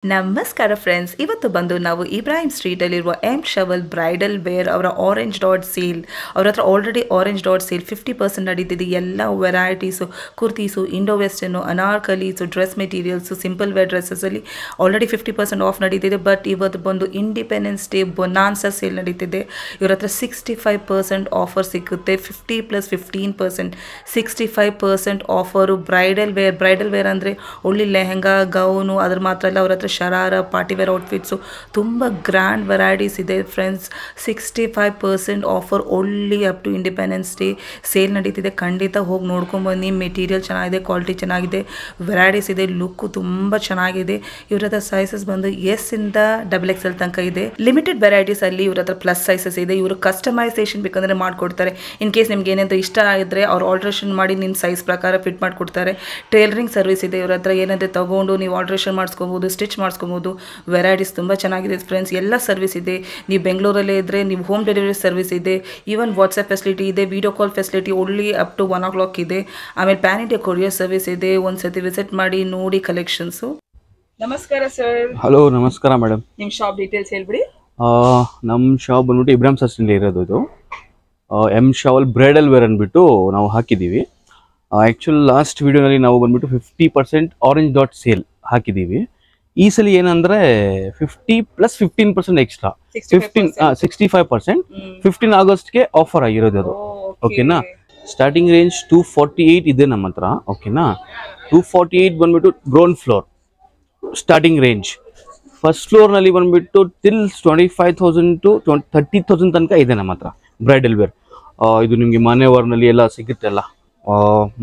ನಮಸ್ಕಾರ ಫ್ರೆಂಡ್ಸ್, ಇವತ್ತು ಬಂದು ನಾವು ಇಬ್ರಾಹಿಂ ಸ್ಟ್ರೀಟಲ್ಲಿರುವ ಎಮ್ ಶವಲ್ ಬ್ರೈಡಲ್ ವೇರ್ ಅವರ ಆರೆಂಜ್ ಡಾಟ್ ಸೇಲ್. ಅವ್ರ ಹತ್ರ ಆಲ್ರೆಡಿ ಆರೆಂಜ್ ಡಾಟ್ ಸೇಲ್ 50% ನಡೀತಿದೆ. ಎಲ್ಲ varieties, kurtis, Indo western, anarkalis, dress materials, simple wear ಡ್ರೆಸ್ಸಲ್ಲಿ ಆಲ್ರೆಡಿ 50% ಆಫ್ ನಡೀತಿದೆ. ಬಟ್ ಇವತ್ತು ಬಂದು ಇಂಡಿಪೆಂಡೆನ್ಸ್ ಡೇ ಬೊನಾನ್ಸಾ ಸೇಲ್ ನಡೀತಿದೆ. ಇವ್ರ ಹತ್ರ 65% ಆಫರ್ ಸಿಗುತ್ತೆ. 50+15%, 65% ಆಫರು. ಬ್ರೈಡಲ್ ವೇರ್ ಅಂದರೆ ಒಳ್ಳೆ ಲೆಹಂಗಾ, ಗೌನು, ಅದ್ರ ಮಾತ್ರ ಅಲ್ಲ, ಅವ್ರ ಹತ್ರ ಶರಾರ, ಪಾರ್ಟಿವೇರ್ ಔಟ್ಫಿಟ್ಸು ತುಂಬ ಗ್ರ್ಯಾಂಡ್ ವೆರೈಟೀಸ್ ಇದೆ ಫ್ರೆಂಡ್ಸ್. 65% ಆಫರ್ ಒಳ್ಳೆ up to independence Day sale ನಡೀತಿದೆ. ಖಂಡಿತ ಹೋಗಿ ನೋಡ್ಕೊಂಬನ್ನಿ. ಮೆಟೀರಿಯಲ್ ಚೆನ್ನಾಗಿದೆ, ಕ್ವಾಲಿಟಿ ಚೆನ್ನಾಗಿದೆ, ವೆರೈಟೀಸ್ ಇದೆ, ಲುಕ್ಕು ತುಂಬ ಚೆನ್ನಾಗಿದೆ. ಇವ್ರ ಹತ್ರ ಸೈಜಸ್ ಬಂದು ಎಸ್ ಇಂದ XXL ತನಕ ಇದೆ. ಲಿಮಿಟೆಡ್ ವೆರೈಟೀಸ್ ಅಲ್ಲಿ ಇವ್ರ ಹತ್ರ ಪ್ಲಸ್ ಸೈಜಸ್ ಇದೆ. ಇವರು ಕಸ್ಟಮೈಸೇಷನ್ ಬೇಕಂದ್ರೆ ಮಾಡ್ಕೊಡ್ತಾರೆ. ಇನ್ ಕೇಸ್ ನಿಮ್ಗೆ ಏನಾದರೂ ಇಷ್ಟ ಆಗಿದ್ರೆ ಅವ್ರು ಆಲ್ಟ್ರೇಷನ್ ಮಾಡಿ ನಿಮ್ಮ ಸೈಜ್ ಪ್ರಕಾರ ಫಿಟ್ ಮಾಡಿಕೊಡ್ತಾರೆ. ಟೇಲರಿಂಗ್ ಸರ್ವಿಸ್ ಇದೆ ಇವ್ರ ಹತ್ರ. ಏನಾದರೂ ತಗೊಂಡು ನೀವು ಆಲ್ಟ್ರೇಷನ್ ಮಾಡಿಸ್ಕೋಬೋದು, ಸ್ಟಿಚ್ ಮಾಡಿಸ್ಕೋಬೋದು. ವೆರೈಟೀಸ್ ತುಂಬ ಚೆನ್ನಾಗಿದೆ ಫ್ರೆಂಡ್ಸ್. ಎಲ್ಲ ಸರ್ವಿಸ್ ಇದೆ. ನೀವು ಬೆಂಗಳೂರಲ್ಲೇ ಇದ್ದರೆ ನೀವು ಹೋಮ್ ಡೆಲಿವರಿ ಸರ್ವಿಸ್ ಇದೆ. ಈವನ್ ವಾಟ್ಸಪ್ ಫೆಸಿಲಿಟಿ ಇದೆ, video call facility only up to 1 o'clock ಇದೆ. ಆಮೇಲೆ ಪ್ಯಾನ್ ಇಂಡಿಯಾ ಕೊರಿಯರ್ ಸರ್ವಿಸ್ ಇದೆ. ಒಂದ್ಸತಿ ವಿಸಿಟ್ ಮಾಡಿ ನೋಡಿ ಕಲೆಕ್ಷನ್ಸು. ನಮಸ್ಕಾರ ಸರ್. ಹಲೋ, ನಮಸ್ಕಾರ ಮೇಡಮ್. ನಿಮ್ಮ ಶಾಪ್ ಡೀಟೇಲ್ಸ್ ಹೇಳ್ಬಿಡಿ. ನಮ್ಮ ಶಾಪ್ ಬಂದ್ಬಿಟ್ಟು ಇಬ್ರಾಹಿಂ ಸರ್ಸ್ನಲ್ಲಿ ಇರೋದು. ಇದು ಎಮ್ ಶವಲ್ ಬ್ರೈಡಲ್ ವೇರ್ ಅಂದ್ಬಿಟ್ಟು ನಾವು ಹಾಕಿದ್ದೀವಿ. ಆ್ಯಕ್ಚುಲಿ ಲಾಸ್ಟ್ ವಿಡಿಯೋನಲ್ಲಿ ನಾವು ಬಂದ್ಬಿಟ್ಟು 50% ಆರೆಂಜ್ ಡಾಟ್ ಸೇಲ್ ಹಾಕಿದ್ದೀವಿ. ಈ ಸಲ ಏನಂದರೆ 50+15% ಎಕ್ಸ್ಟ್ರಾ 65%. 15 ಆಗಸ್ಟ್ಗೆ ಆಫರ್ ಆಗಿರೋದು ಅದು. ಓಕೆನಾ? ಸ್ಟಾರ್ಟಿಂಗ್ ರೇಂಜ್ 248 ಇದೆ ನಮ್ಮ ಹತ್ರ. ಓಕೆನಾ? 248 ಬಂದ್ಬಿಟ್ಟು ground floor starting range. First ಫ್ಲೋರ್ನಲ್ಲಿ ಬಂದ್ಬಿಟ್ಟು ಟಿಲ್ 25,000 to 30,000 ತನಕ ಇದೆ ನಮ್ಮ ಹತ್ರ ಬ್ರೈಡಲ್ ವೇರ್. ಇದು ನಿಮಗೆ ಮನೆವರ್ನಲ್ಲಿ ಎಲ್ಲ ಸಿಗುತ್ತೆಲ್ಲ.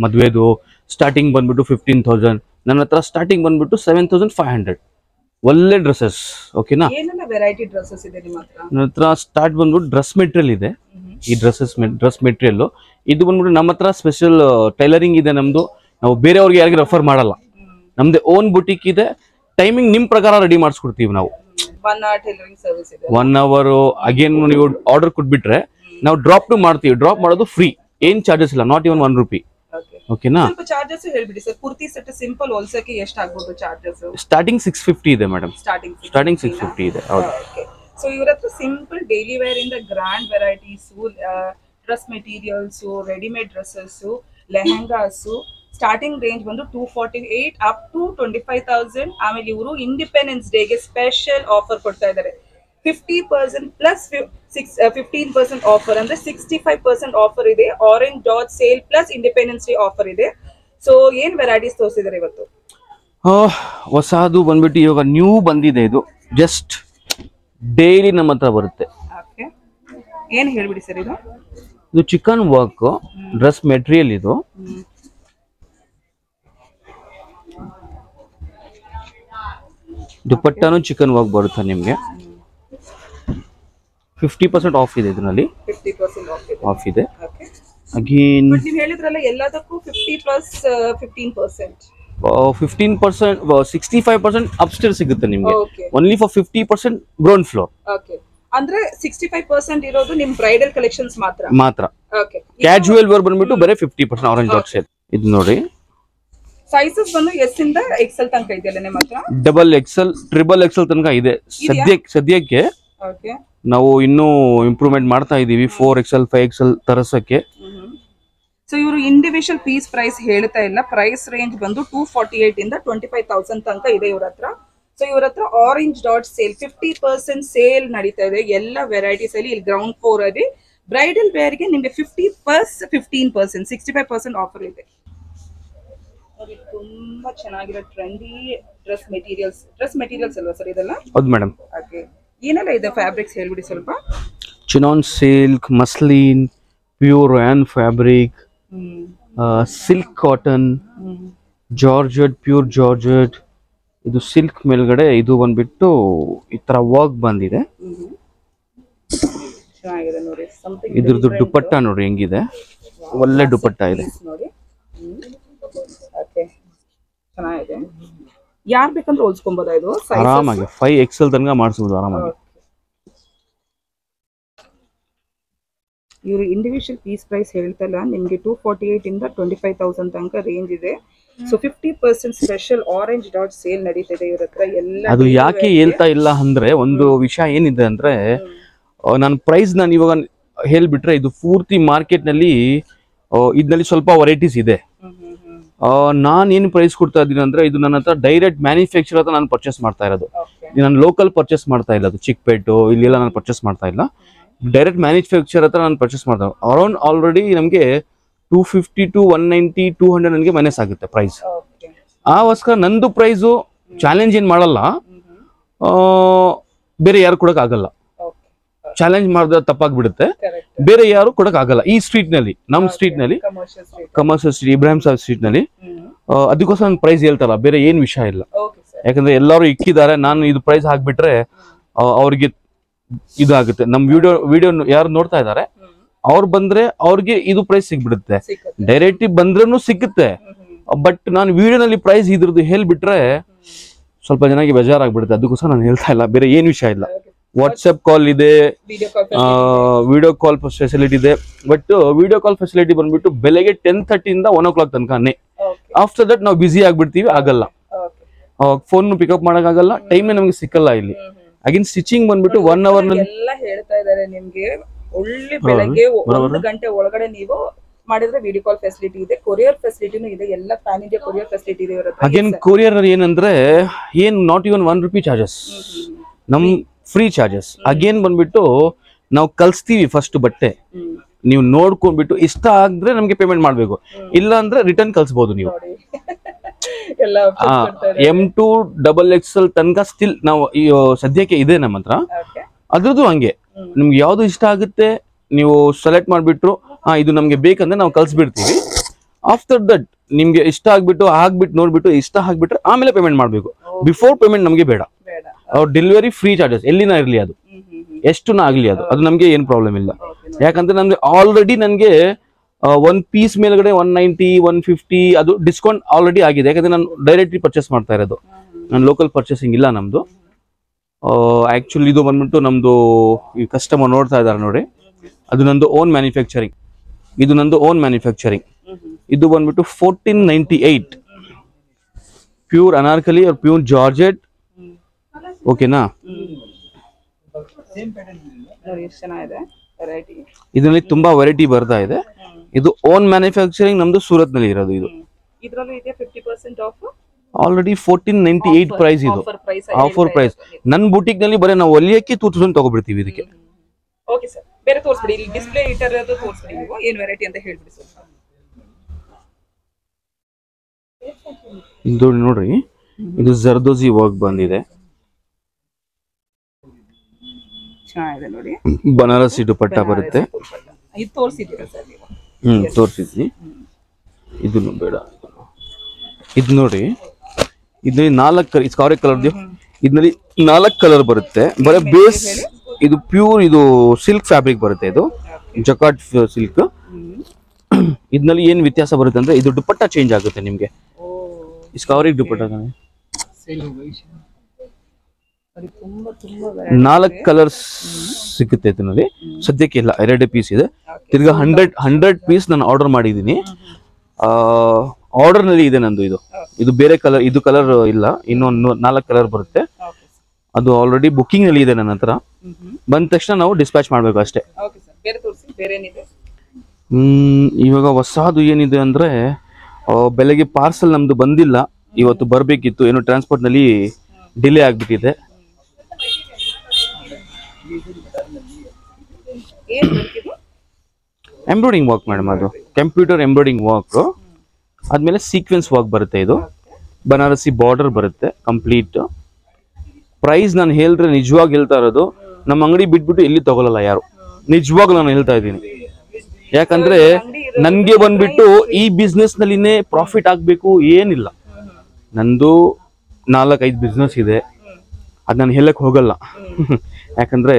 ಮದುವೆದು ಸ್ಟಾರ್ಟಿಂಗ್ ಬಂದ್ಬಿಟ್ಟು 15,000. ನನ್ನ ಹತ್ರ ಸ್ಟಾರ್ಟಿಂಗ್ ಬಂದ್ಬಿಟ್ಟು 7,500. ಒಳ್ಳೆ ಡ್ರೆಸ್ಸಸ್. ಓಕೆನಾ? ನನ್ನ ಹತ್ರ ಸ್ಟಾರ್ಟ್ ಬಂದ್ಬಿಟ್ಟು ಡ್ರೆಸ್ ಮೆಟೀರಿಯಲ್ ಇದೆ. ಈ ಡ್ರೆಸ್ ಮೆಟೀರಿಯಲ್ ಇದು ಬಂದ್ಬಿಟ್ಟು ನಮ್ಮ ಹತ್ರ ಸ್ಪೆಷಲ್ ಟೈಲರಿಂಗ್ ಇದೆ ನಮ್ದು. ನಾವು ಬೇರೆಯವ್ರಿಗೆ ಯಾರಿಗೆ ರೆಫರ್ ಮಾಡಲ್ಲ. ನಮ್ದೇ ಓನ್ ಬುಟಿಕ್ ಇದೆ. ಟೈಮಿಂಗ್ ನಿಮ್ ಪ್ರಕಾರ ರೆಡಿ ಮಾಡಿಸ್ಕೊಡ್ತೀವಿ ನಾವು. 1 hour ಅಗೇನ್ ನೀವು ಆರ್ಡರ್ ಕೊಟ್ಬಿಟ್ರೆ ನಾವು ಡ್ರಾಪ್ ಮಾಡ್ತೀವಿ. ಡ್ರಾಪ್ ಮಾಡೋದು ಫ್ರೀ, ಏನ್ ಚಾರ್ಜಸ್ ಇಲ್ಲ, ನಾಟ್ ಇವನ್ 1 rupee. ಓಕೆನಾ? ಚಾರ್ಜಸ್ ಹೇಳ್ಬಿಡಿ ಸರ್. ಕುರ್ತಿ ಸೆಟ್ ಸಿಂಪಲ್ ಹೊಲ್ಸಕ್ಕೆ ಎಷ್ಟು ಆಗ್ಬೋದು ಚಾರ್ಜಸ್? ಸ್ಟಾರ್ಟಿಂಗ್ 650 ಇದೆ ಮೇಡಮ್. ಸ್ಟಾರ್ಟಿಂಗ್ 650 ಇದೆ. ಹೌದು. ಸೊ ಇವ್ರ ಹತ್ರ ಸಿಂಪಲ್ ಡೈಲಿ ವೇರ್ ಇಂದ grand varieties, dress materials, readymade dresses, lehengas, starting range ಬಂದು 248 ಅಪ್ ಟು 25,000. ಆಮೇಲೆ ಇವರು ಇಂಡಿಪೆಂಡೆನ್ಸ್ ಡೇಗೆ ಸ್ಪೆಷಲ್ ಆಫರ್ ಕೊಡ್ತಾ ಇದ್ದಾರೆ. 50% ಪ್ಲಸ್ 15% ಆಫರ್ ಅಂದ್ರೆ 65% ಆಫರ್ ಇದೆ. Orange dot sale plus independence day offer ಇದೆ. ಸೊ ಏನ್ ವೆರೈಟೀಸ್ ತೋರಿಸಿದ್ದಾರೆ ಇವತ್ತು? ಹೊಸದು ಬಂದ್ಬಿಟ್ಟು ಇವಾಗ ನ್ಯೂ ಬಂದಿದೆ. ಇದು ಜಸ್ಟ್ ಡೈಲಿ ನಮ್ಮ ಹತ್ರ ಬರುತ್ತೆ. ಏನ್ ಹೇಳ್ಬಿಡಿ ಸರ್. ಇದು ಚಿಕನ್ ವರ್ಕ್ ಡ್ರೆಸ್ ಮೆಟೀರಿಯಲ್. ಇದು ದುಪಟ್ಟಾನು ಚಿಕನ್ ವರ್ಕ್ ಬರುತ್ತೆ ನಿಮ್ಗೆ. 50% ಆಫ್ ಇದೆ. ಇದರಲ್ಲಿ 50% ಆಫ್ ಇದೆ. ಅಗೇನ್ ನೀವು ಹೇಳಿದ್ರಲ್ಲ ಎಲ್ಲದಕ್ಕೂ 50+15%. 15%, 65% ಅಪ್ಸ್ಟೇರ್ ಸಿಗುತ್ತೆ ನಿಮ್ಗೆ. Only for 50% ground floor. ಅಂದ್ರೆ 65% ಇರೋದು ನಿಮ್ ಬ್ರೈಡಲ್ ಕಲೆಕ್ಷನ್ಸ್ ಮಾತ್ರ. ಕ್ಯಾಶುವಲ್ ವೇರ್ ಬಂದ್ಬಿಟ್ಟು ಬರೀ 50% ಆರೆಂಜ್ ಡಾಟ್ ಸೇಲ್. ಇದು ನೋಡಿ, ಸೈಜಸ್ ಬಂದು ಎಸ್ ಇಂದ XL ತನಕ ಇದೆಯಲ್ಲ ನಿಮ್ಮ ಹತ್ರ? XXL, XXL ತನಕ ಇದೆ ಸದ್ಯಕ್ಕೆ. ನಾವು ಇನ್ನೂ ಇಂಪ್ರೂವ್ಮೆಂಟ್ ಮಾಡ್ತಾ ಇದೀವಿ 4XL 5XL ತರಸಕ್ಕೆ. ಸೊ ಇವರು ಇಂಡಿವಿಜುವಲ್ ಪೀಸ್ ಪ್ರೈಸ್ ಹೇಳ್ತಾ ಇಲ್ಲ. ಪ್ರೈಸ್ ರೇಂಜ್ ಬಂದು 248 ಇಂದ 25,000 ತನಕ ಇದೆ ಇವ್ರ ಹತ್ರ. ಸೊ ಇವ್ರ ಹತ್ರ ಆರೆಂಜ್ ಡಾಟ್ ಸೇಲ್ 50% ಸೇಲ್ ನಡೀತಾ ಇದೆ ಎಲ್ಲ ವೆರೈಟೀಸ್ ಅಲ್ಲಿ. ಇಲ್ಲಿ ಗ್ರೌಂಡ್ ಫ್ಲೋರ್ ಅಲ್ಲಿ ಬ್ರೈಡಲ್ ವೇರ್ ಗೆ ನಿಮಗೆ 50+15%, 65% ಆಫರ್ ಇದೆ. ತುಂಬಾ ಚೆನ್ನಾಗಿರೋ ಟ್ರೆಂಡಿ ಡ್ರೆಸ್ ಮೆಟೀರಿಯಲ್ಸ್ ಅಲ್ವಾ ಸರ್ ಇದೆಲ್ಲ? ಹೌದು ಮೇಡಮ್. ಏನೆಲ್ಲ ಇದೆ ಫ್ಯಾಬ್ರಿಕ್ಸ್ ಹೇಳ್ಬಿಡಿ ಸ್ವಲ್ಪ. Chinon silk, muslin, pure ran fabric, silk cotton, georgette, pure georgette. ಇದು ಸಿಲ್ಕ್ ಮೇಲ್ಗಡೆ ಇದು ಬಂದ್ಬಿಟ್ಟು ಈ ತರ ವರ್ಕ್ ಬಂದಿದೆ. ಇದ್ರದ್ದು ದುಪಟ್ಟ ನೋಡಿ ಹೆಂಗಿದೆ. ಒಳ್ಳೆ ದುಪಟ್ಟ ಇದೆ. ಚೆನ್ನಾಗಿದೆ. ಯಾರು ಬೇಕಂದ್ರೆ ಹೊಲ್ಸ್ಕೊಬೋದಾ? ಇದು ಆರಾಮಾಗಿ 5XL ತನಕ ಮಾಡಿಸಬಹುದು ಆರಾಮಾಗಿ. ಇವರು ಇಂಡಿವಿಜುವಲ್ ಪೀಸ್ ಪ್ರೈಸ್ ಹೇಳ್ತಲ್ಲ. ನಿಮಗೆ 248 ಇಂದ 25,000 ತನಕ ರೇಂಜ್ ಇದೆ. So 50% special orange dot sale ನಡೀತಿದೆ ಇವ್ರ ಹತ್ರ ಎಲ್ಲ. ಅದು ಯಾಕೆ ಹೇಳ್ತಾ ಇಲ್ಲ ಅಂದ್ರೆ ಒಂದು ವಿಷಯ ಏನಿದೆ ಅಂದ್ರೆ ನಾನು ಪ್ರೈಸ್ ನಾನು ಇವಾಗ ಹೇಳ್ಬಿಟ್ರೆ ಇದು ಪೂರ್ತಿ ಮಾರ್ಕೆಟ್ ನಲ್ಲಿ ಇದ್ರಲ್ಲಿ ಸ್ವಲ್ಪ ವೆರೈಟೀಸ್ ಇದೆ. ನಾನು ಏನು ಪ್ರೈಸ್ ಕೊಡ್ತಾ ಇದ್ದೀನಿ ಅಂದ್ರೆ ಇದು ನನ್ನ ಹತ್ರ ಡೈರೆಕ್ಟ್ ಮ್ಯಾನುಫ್ಯಾಕ್ಚರ್ ಹತ್ರ ನಾನು ಪರ್ಚೇಸ್ ಮಾಡ್ತಾ ಇರೋದು. ನಾನು ಲೋಕಲ್ ಪರ್ಚೇಸ್ ಮಾಡ್ತಾ ಇಲ್ಲ, ಅದು ಚಿಕ್ಕಪೇಟು ಇಲ್ಲೆಲ್ಲ ನಾನು ಪರ್ಚೇಸ್ ಮಾಡ್ತಾ ಇಲ್ಲ, ಡೈರೆಕ್ಟ್ ಮ್ಯಾನುಫ್ಯಾಕ್ಚರ್ ಹತ್ರ ನಾನು ಪರ್ಚೇಸ್ ಮಾಡ್ತಾ ಅರೌಂಡ್ ಆಲ್ರೆಡಿ ನಮಗೆ 250 to 190 200 ನನಗೆ ಮೈನಸ್ ಆಗುತ್ತೆ ಪ್ರೈಸ್. ಆಗೋಸ್ಕರ ನಂದು ಪ್ರೈಸು ಚಾಲೆಂಜ್ ಏನು ಮಾಡಲ್ಲ, ಬೇರೆ ಯಾರು ಕೊಡಕ್ ಆಗಲ್ಲ. ಚಾಲೆಂಜ್ ಮಾಡಿದ್ರೆ ತಪ್ಪಾಗ್ಬಿಡುತ್ತೆ, ಬೇರೆ ಯಾರು ಕೊಡಕ್ ಆಗಲ್ಲ ಈ ಸ್ಟ್ರೀಟ್ ನಲ್ಲಿ, ನಮ್ ಸ್ಟ್ರೀಟ್ ನಲ್ಲಿ, commercial street, Ibrahim Saheb street ನಲ್ಲಿ. ಅದಕ್ಕೋಸ್ಕರ ನಾನು ಪ್ರೈಸ್ ಹೇಳ್ತಾರ, ಬೇರೆ ಏನ್ ವಿಷಯ ಇಲ್ಲ. ಯಾಕಂದ್ರೆ ಎಲ್ಲರೂ ಇಕ್ಕಿದ್ದಾರೆ, ನಾನು ಇದು ಪ್ರೈಸ್ ಹಾಕ್ಬಿಟ್ರೆ ಅವ್ರಿಗೆ ಇದಾಗುತ್ತೆ. ನಮ್ ವಿಡಿಯೋ ಯಾರು ನೋಡ್ತಾ ಇದಾರೆ ಅವ್ರು ಬಂದ್ರೆ ಅವ್ರಿಗೆ ಇದು ಪ್ರೈಸ್ ಸಿಗ್ಬಿಡುತ್ತೆ, ಡೈರೆಕ್ಟ್ ಬಂದ್ರೂ ಸಿಗುತ್ತೆ. ಬಟ್ ನಾನು ವಿಡಿಯೋನಲ್ಲಿ ಪ್ರೈಸ್ ಇದ್ರದ್ದು ಹೇಳ್ಬಿಟ್ರೆ ಸ್ವಲ್ಪ ಜನಕ್ಕೆ ಬೇಜಾರಾಗ್ಬಿಡುತ್ತೆ. ಅದಕ್ಕೋಸ್ಕರ ನಾನು ಹೇಳ್ತಾ ಇಲ್ಲ, ಬೇರೆ ಏನ್ ವಿಷಯ ಇಲ್ಲ. ವಾಟ್ಸ್ಆಪ್ ಕಾಲ್ ಇದೆ, ವಿಡಿಯೋ ಕಾಲ್ ಫೆಸಿಲಿಟಿ ಇದೆ. ಬಟ್ ವಿಡಿಯೋ ಕಾಲ್ ಫೆಸಿಲಿಟಿ ಬಂದ್ಬಿಟ್ಟು ಬೆಳಗ್ಗೆ 10:30 ಇಂದ 1 o'clock ತನಕನೇ. ಆಫ್ಟರ್ ದಟ್ ನಾವು ಬಿಸಿ ಆಗ್ಬಿಡ್ತೀವಿ, ಆಗಲ್ಲ. ಫೋನ್ ಪಿಕಪ್ ಮಾಡಕ್ ಆಗಲ್ಲ, ಟೈಮ್ ನಮ್ಗೆ ಸಿಕ್ಕಲ್ಲ ಇಲ್ಲಿ. ಅಗಿನ್ ಸ್ಟಿಚಿಂಗ್ ಬಂದ್ಬಿಟ್ಟು 1 hour ನಲ್ಲಿ ಎಲ್ಲ ಹೇಳ್ತಾ ಇದಾರೆ ನಿಮ್ಗೆ. ಒಳ್ಳೆ ಬೆಳಗ್ಗೆ 1 ಗಂಟೆ ಒಳಗಡೆ ನೀವು ಮಾಡಿದ್ರೆ ವಿಡಿಯೋ ಕಾಲ್ ಫೆಸಿಲಿಟಿ ಇದೆ, ಕೊರಿಯರ್ ಫೆಸಿಲಿಟಿನೂ ಇದೆ, ಎಲ್ಲ ಪ್ಯಾನ್ ಇಂಡಿಯಾ ಕೊರಿಯರ್ ಫೆಸಿಲಿಟಿ ಇದೆ. ಅಗೇನ್ ಕೊರಿಯರ್ ಏನಂದ್ರೆ ಏನ್ ನಾಟ್ ಇವನ್ 1 rupee ಚಾರ್ಜಸ್, ನಮ್ ಫ್ರೀ ಚಾರ್ಜಸ್. ಅಗೇನ್ ಬಂದ್ಬಿಟ್ಟು ನಾವು ಕಲ್ಸ್ತೀವಿ ಫಸ್ಟ್ ಬಟ್ಟೆ, ನೀವು ನೋಡ್ಕೊಂಡ್ಬಿಟ್ಟು ಇಷ್ಟ ಆಗಿದ್ರೆ ನಮ್ಗೆ ಪೇಮೆಂಟ್ ಮಾಡ್ಬೇಕು, ಇಲ್ಲ ಅಂದ್ರೆ ರಿಟರ್ನ್ ಕಲ್ಸ್ಬಹುದು ನೀವು. M2 XXL ತನಕ ಸ್ಟಿಲ್ ನಾವು ಸದ್ಯಕ್ಕೆ ಇದೆ ನಮ್ಮ ಹತ್ರ. ಅದ್ರದ್ದು ಹಂಗೆ ನಿಮ್ಗೆ ಯಾವ್ದು ಇಷ್ಟ ಆಗುತ್ತೆ ನೀವು ಸೆಲೆಕ್ಟ್ ಮಾಡ್ಬಿಟ್ರು, ಇದು ನಮ್ಗೆ ಬೇಕಂದ್ರೆ ನಾವು ಕಲ್ಸ್ಬಿಡ್ತೀವಿ. ಆಫ್ಟರ್ ದಟ್ ನಿಮ್ಗೆ ಇಷ್ಟ ಆಗ್ಬಿಟ್ಟು ನೋಡ್ಬಿಟ್ಟು ಇಷ್ಟ ಆಗ್ಬಿಟ್ರೆ ಆಮೇಲೆ ಪೇಮೆಂಟ್ ಮಾಡ್ಬೇಕು. ಬಿಫೋರ್ ಪೇಮೆಂಟ್ ನಮ್ಗೆ ಬೇಡ. ಡೆಲಿವರಿ ಫ್ರೀ ಚಾರ್ಜಸ್ ಎಲ್ಲಿನ ಇರ್ಲಿ, ಅದು ಎಷ್ಟುನ ಆಗ್ಲಿ, ಅದು ನಮ್ಗೆ ಏನ್ ಪ್ರಾಬ್ಲಮ್ ಇಲ್ಲ. ಯಾಕಂದ್ರೆ ನಮ್ಗೆ ಆಲ್ರೆಡಿ ನನ್ಗೆ 1 ಪೀಸ್ ಮೇಲ್ಗಡೆ 190 150 ಅದು ಡಿಸ್ಕೌಂಟ್ ಆಲ್ರೆಡಿ ಆಗಿದೆ. ಯಾಕಂದ್ರೆ ನಾನು ಡೈರೆಕ್ಟ್ಲಿ ಪರ್ಚೇಸ್ ಮಾಡ್ತಾ ಇರೋದು, ನಾನು ಲೋಕಲ್ ಪರ್ಚೇಸಿಂಗ್ ಇಲ್ಲ ನಮ್ದು. ಆಕ್ಚುಲಿ ಇದು ಬಂದ್ಬಿಟ್ಟು ನಮ್ದು ಈ ಕಸ್ಟಮರ್ ನೋಡ್ತಾ ಇದಾರೆ ನೋಡಿ, ಅದು ನಂದು ಓನ್ ಮ್ಯಾನುಫ್ಯಾಕ್ಚರಿಂಗ್. ಇದು ಬಂದ್ಬಿಟ್ಟು 1498 ಪ್ಯೂರ್ ಅನಾರ್ಕಲಿ और ಪ್ಯೂರ್ ಜಾರ್ಜೆಟ್. ಓಕೆನಾ? ಇದರಲ್ಲಿ ತುಂಬಾ ವೆರೈಟಿ ಬರ್ತಾ ಇದೆ. ಇದು ಓನ್ ಮ್ಯಾನುಫ್ಯಾಕ್ಚರಿಂಗ್ ನಮ್ದು ಸೂರತ್ ನಲ್ಲಿ ಇರೋದು. ಇದು ಆಲ್ರೆಡಿ 1498 ಪ್ರೈಸ್, ಇದು ಆಫರ್ ಪ್ರೈಸ್. ನನ್ನ ಬುಟಿಕ್ ನಲ್ಲಿ ಬರೀ ನಾವು ಹೊಲಿಯಕ್ಕೆ 2000 ತಗೋಬಿಡ್ತೀವಿ ಇದಕ್ಕೆ. ಓಕೆ ಸರ್, ಬೇರೆ ತೋರಿಸ್ಬಿಡಿ, ಇಲ್ಲಿ ಡಿಸ್ಪ್ಲೇ ಇಟ್ಟಿರೋದು ತೋರಿಸ್ಬಿಡಿ, ನೀವು ಏನು ವೆರೈಟಿ ಅಂತ ಹೇಳ್ಬಿಡಿ ಸರ್. ಇದು ನೋಡ್ರಿ, ಇದು ಜರ್ದೋಜಿ ವರ್ಕ್ ಬಂದಿದೆ, ಚೆನ್ನಾಗಿದೆ ನೋಡಿ. ಬನಾರಸಿ ದುಪಟ್ಟ ಬರುತ್ತೆ. ಇದು ತೋರಿಸಿದ್ದೀರಾ ಸರ್ ನೀವು? ತೋರಿಸಿದ್ವಿ. ಇದನ್ನು ಬೇಡ, ಇದು ನೋಡಿ, ಇದ್ರಲ್ಲಿ 4 ಸ್ಕಾರಿ ಕಲರ್, ಇದ್ರಲ್ಲಿ 4 ಕಲರ್ ಬರುತ್ತೆ. ಬರೀ ಬೇಸ್ ಇದು ಪ್ಯೂರ್ ಇದು ಸಿಲ್ಕ್ ಫ್ಯಾಬ್ರಿಕ್ ಬರುತ್ತೆ, ಇದು ಜಕಾರ್ಡ್ ಸಿಲ್ಕ್. ಇದ್ರಲ್ಲಿ ಏನ್ ವ್ಯತ್ಯಾಸ ಬರುತ್ತೆ ಅಂದ್ರೆ ಇದು ದುಪಟ್ಟ ಚೇಂಜ್ ಆಗುತ್ತೆ ನಿಮ್ಗೆ. ಸ್ಕಾರಿ ದುಪಟ್ಟ 4 ಕಲರ್ಸ್ ಸಿಗುತ್ತೆ ಇದರಲ್ಲಿ. ಸದ್ಯಕ್ಕೆ ಇಲ್ಲ, 2 ಪೀಸ್ ಇದೆ. ತಿರ್ಗಾ 100 ಪೀಸ್ ನಾನು ಆರ್ಡರ್ ಮಾಡಿದೀನಿ. ಆರ್ಡರ್ ನಲ್ಲಿ ಇದೆ ನಂದು. ಇದು ಬೇರೆ ಕಲರ್, ಇದು ಕಲರ್ ಇಲ್ಲ, ಇನ್ನೊಂದು 4 ಕಲರ್ ಬರುತ್ತೆ. ಅದು ಆಲ್ರೆಡಿ ಬುಕಿಂಗ್ ನಲ್ಲಿ ಇದೆ ನನ್ನ ಹತ್ರ. ಬಂದ ತಕ್ಷಣ ನಾವು ಡಿಸ್ಪ್ಯಾಚ್ ಮಾಡ್ಬೇಕು ಅಷ್ಟೇ. ಇವಾಗ ಹೊಸದು ಏನಿದೆ ಅಂದ್ರೆ ಬೆಳಗ್ಗೆ ಪಾರ್ಸಲ್ ನಮ್ದು ಬಂದಿಲ್ಲ, ಇವತ್ತು ಬರ್ಬೇಕಿತ್ತು, ಏನೋ ಟ್ರಾನ್ಸ್ಪೋರ್ಟ್ ನಲ್ಲಿ ಡಿಲೇ ಆಗ್ಬಿಟ್ಟಿದೆ. ಎಂಬ್ರಾಯ್ಡಿಂಗ್ ವರ್ಕ್ ಮೇಡಮ್, ಅದು ಕಂಪ್ಯೂಟರ್ ಎಂಬ್ರಾಯ್ಡಿಂಗ್ ವರ್ಕ್. ಆದ್ಮೇಲೆ ಸೀಕ್ವೆನ್ಸ್ ವರ್ಕ್ ಬರುತ್ತೆ. ಇದು ಬನಾರಸಿ ಬಾರ್ಡರ್ ಬರುತ್ತೆ ಕಂಪ್ಲೀಟ್. ಪ್ರೈಸ್ ನಾನು ಹೇಳಿದ್ರೆ ನಿಜವಾಗಿ ಹೇಳ್ತಾ ಇರೋದು, ನಮ್ಮ ಅಂಗಡಿ ಬಿಟ್ಬಿಟ್ಟು ಎಲ್ಲಿ ತಗೊಳ್ಳಲ್ಲ ಯಾರು, ನಿಜವಾಗ್ಲೂ ನಾನು ಹೇಳ್ತಾ ಇದ್ದೀನಿ. ಯಾಕಂದ್ರೆ ನನ್ಗೆ ಬಂದ್ಬಿಟ್ಟು ಈ ಬಿಸ್ನೆಸ್ ನಲ್ಲಿನೇ ಪ್ರಾಫಿಟ್ ಆಗ್ಬೇಕು ಏನಿಲ್ಲ. ನಂದು 4-5 ಬಿಸ್ನೆಸ್ ಇದೆ, ಅದ್ ನಾನು ಹೇಳಕ್ ಹೋಗಲ್ಲ. ಯಾಕಂದ್ರೆ